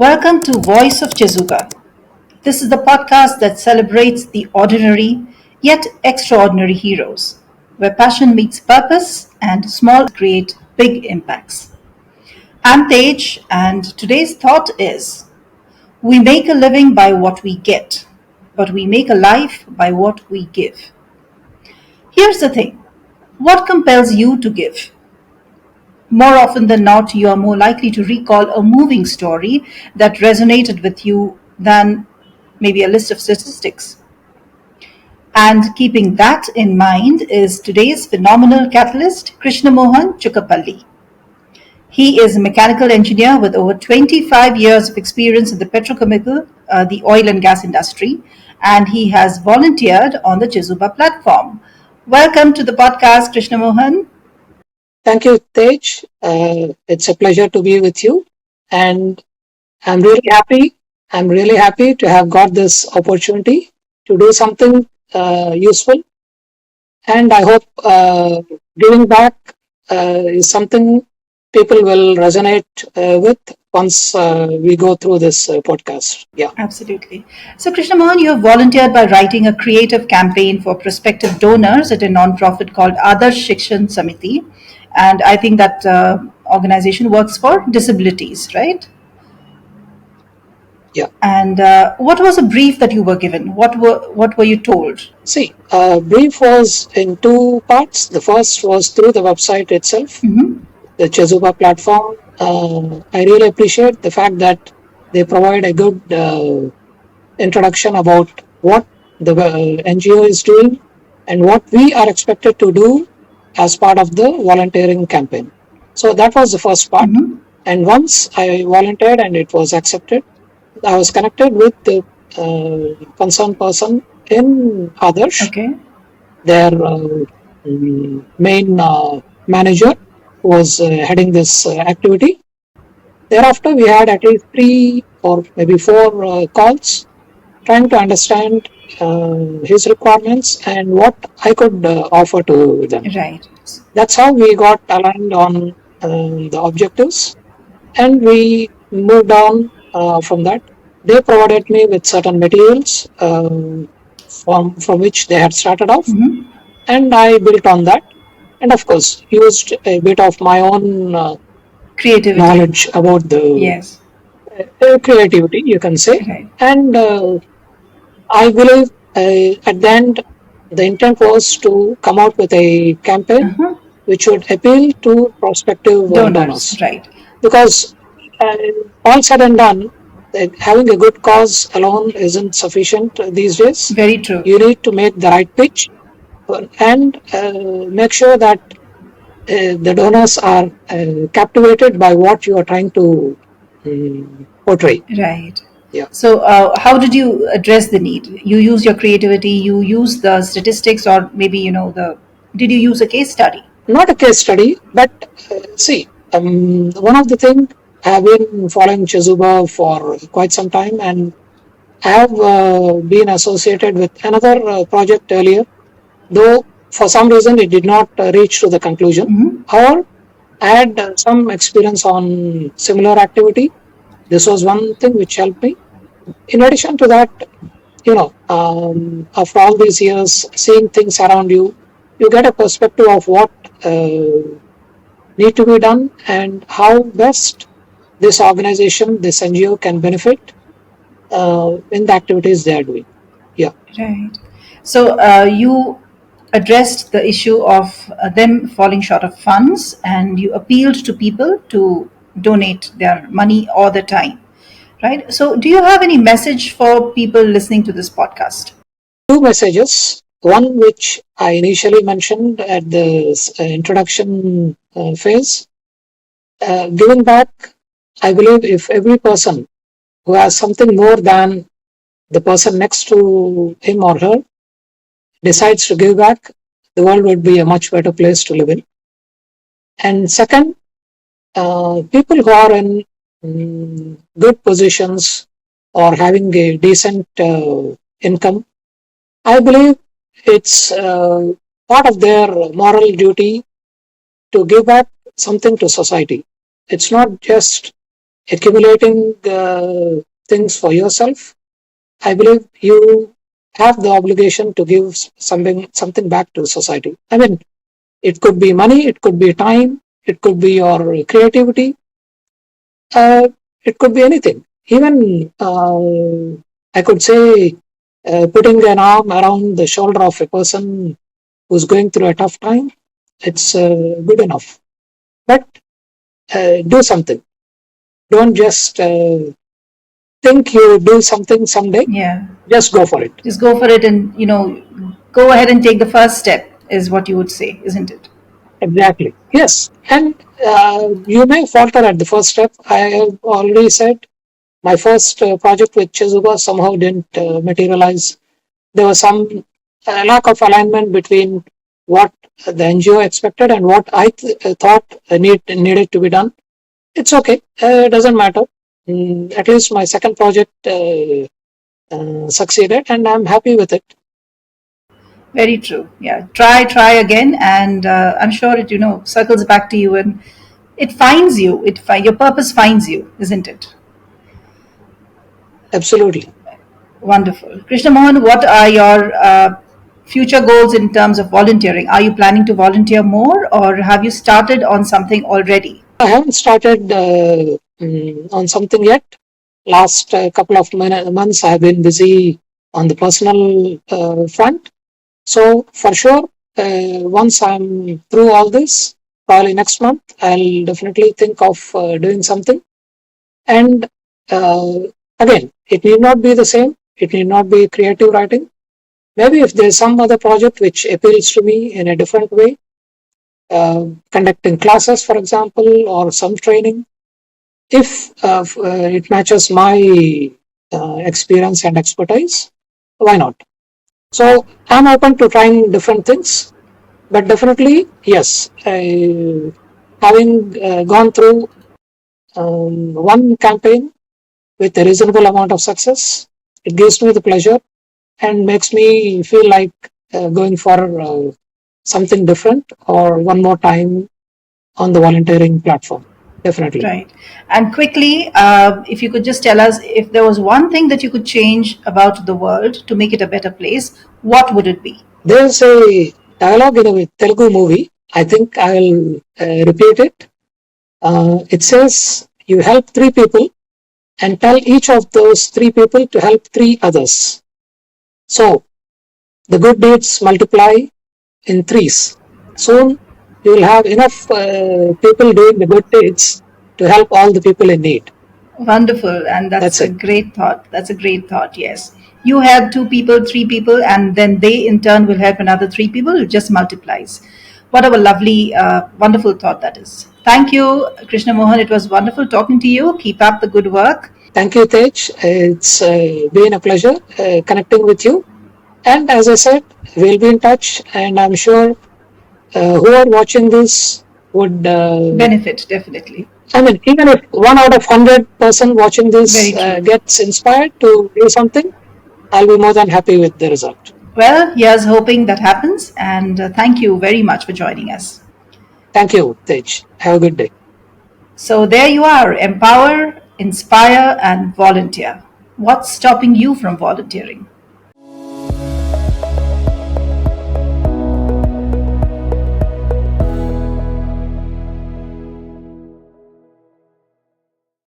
Welcome to Voice of Chezuba. This is the podcast that celebrates the ordinary yet extraordinary heroes, where passion meets purpose and small create big impacts. I'm Tej, and today's thought is we make a living by what we get, but we make a life by what we give. Here's the thing, what compels you to give? More often than not, you are more likely to recall a moving story that resonated with you than maybe a list of statistics. And keeping that in mind is today's phenomenal catalyst, Krishnamohan Chukkapalli. He is a mechanical engineer with over 25 years of experience in the petrochemical, the oil and gas industry, and he has volunteered on the Chezuba Platform. Welcome to the podcast, Krishnamohan. Thank you, Tej. It's a pleasure to be with you, and I'm really happy. I'm really happy to have got this opportunity to do something useful, and I hope giving back is something people will resonate with once we go through this podcast. Yeah. Absolutely. So, Krishnamohan, you have volunteered by writing a creative campaign for prospective donors at a non-profit called Adarsh Shikshan Samiti. And I think that organization works for disabilities, right? Yeah. And what was a brief that you were given? What were you told? See, brief was in two parts. The first was through the website itself, the Chezuba Platform. I really appreciate the fact that they provide a good introduction about what the NGO is doing and what we are expected to do as part of the volunteering campaign. So that was the first part. And once I volunteered and it was accepted, I was connected with the concerned person in Adarsh, Okay. their main manager who was heading this activity. Thereafter, we had at least 3 or maybe 4 calls trying to understand his requirements and what I could offer to them. Right. That's how we got aligned on the objectives, and we moved on from that. They provided me with certain materials from which they had started off, and I built on that. And of course, used a bit of my own Creativity. knowledge about the Yes. creativity, you can say. Right. And I believe at the end, the intent was to come out with a campaign which would appeal to prospective donors. Right. Because all said and done, having a good cause alone isn't sufficient these days. Very true. You need to make the right pitch and make sure that the donors are captivated by what you are trying to portray. Right. Yeah. So, how did you address the need? You use your creativity, you use the statistics, or maybe, did you use a case study? Not a case study, but see, one of the things I have been following Chezuba for quite some time, and I have been associated with another project earlier, though for some reason it did not reach to the conclusion. However, I had some experience on similar activity. This was one thing which helped me. In addition to that, after all these years, seeing things around you, you get a perspective of what need to be done and how best this organization, this NGO can benefit in the activities they are doing. Yeah. Right. So, you addressed the issue of them falling short of funds and you appealed to people to donate their money or their time. Right. So, do you have any message for people listening to this podcast? Two messages. One which I initially mentioned at the introduction phase. Giving back, I believe if every person who has something more than the person next to him or her decides to give back, the world would be a much better place to live in. And second, people who are in good positions or having a decent income, I believe it's part of their moral duty to give back something to society. It's not just accumulating things for yourself, I believe you have the obligation to give something back to society. I mean, it could be money, it could be time, it could be your creativity, uh, it could be anything. Even I could say putting an arm around the shoulder of a person who's going through a tough time, it's good enough. But do something. Don't just think you do something someday. Yeah. Just go for it. Just go for it and, go ahead and take the first step, is what you would say, isn't it? Exactly. Yes. And you may falter at the first step. I have already said my first project with Chezuba somehow didn't materialize. There was some lack of alignment between what the NGO expected and what I thought needed to be done. It's okay. It doesn't matter. At least my second project succeeded, and I'm happy with it. Very true. Yeah. Try again, and I'm sure it, circles back to you and it finds you. Your purpose finds you, isn't it? Absolutely. Wonderful. Krishna Mohan, what are your future goals in terms of volunteering? Are you planning to volunteer more, or have you started on something already? I haven't started on something yet. Last couple of months, I have been busy on the personal front. So for sure, once I'm through all this, probably next month, I'll definitely think of doing something. And uh, again, it need not be the same. It need not be creative writing. Maybe if there's some other project which appeals to me in a different way, conducting classes, for example, or some training, if it matches my experience and expertise, why not? So I'm open to trying different things, but definitely, yes, having gone through one campaign with a reasonable amount of success, it gives me the pleasure and makes me feel like going for something different or one more time on the volunteering platform. Definitely. Right. And quickly, if you could just tell us if there was one thing that you could change about the world to make it a better place, what would it be? There's a dialogue in a Telugu movie. I think I'll repeat it. It says, "You help three people and tell each of those three people to help three others. So the good deeds multiply in threes. Soon you will have enough people doing the good deeds to help all the people in need." Wonderful. And that's That's a it. great thought. That's a great thought, yes. You help two people, three people, and then they in turn will help another three people. It just multiplies. What a lovely, wonderful thought that is. Thank you, Krishna Mohan. It was wonderful talking to you. Keep up the good work. Thank you, Tej. It's been a pleasure connecting with you. And as I said, we'll be in touch, and I'm sure who are watching this would, Benefit, definitely. I mean, even if 1 out of 100 person watching this Very true. gets inspired to do something, I'll be more than happy with the result. Well, here's hoping that happens. And thank you very much for joining us. Thank you, Tej. Have a good day. So there you are, empower, inspire, and volunteer. What's stopping you from volunteering?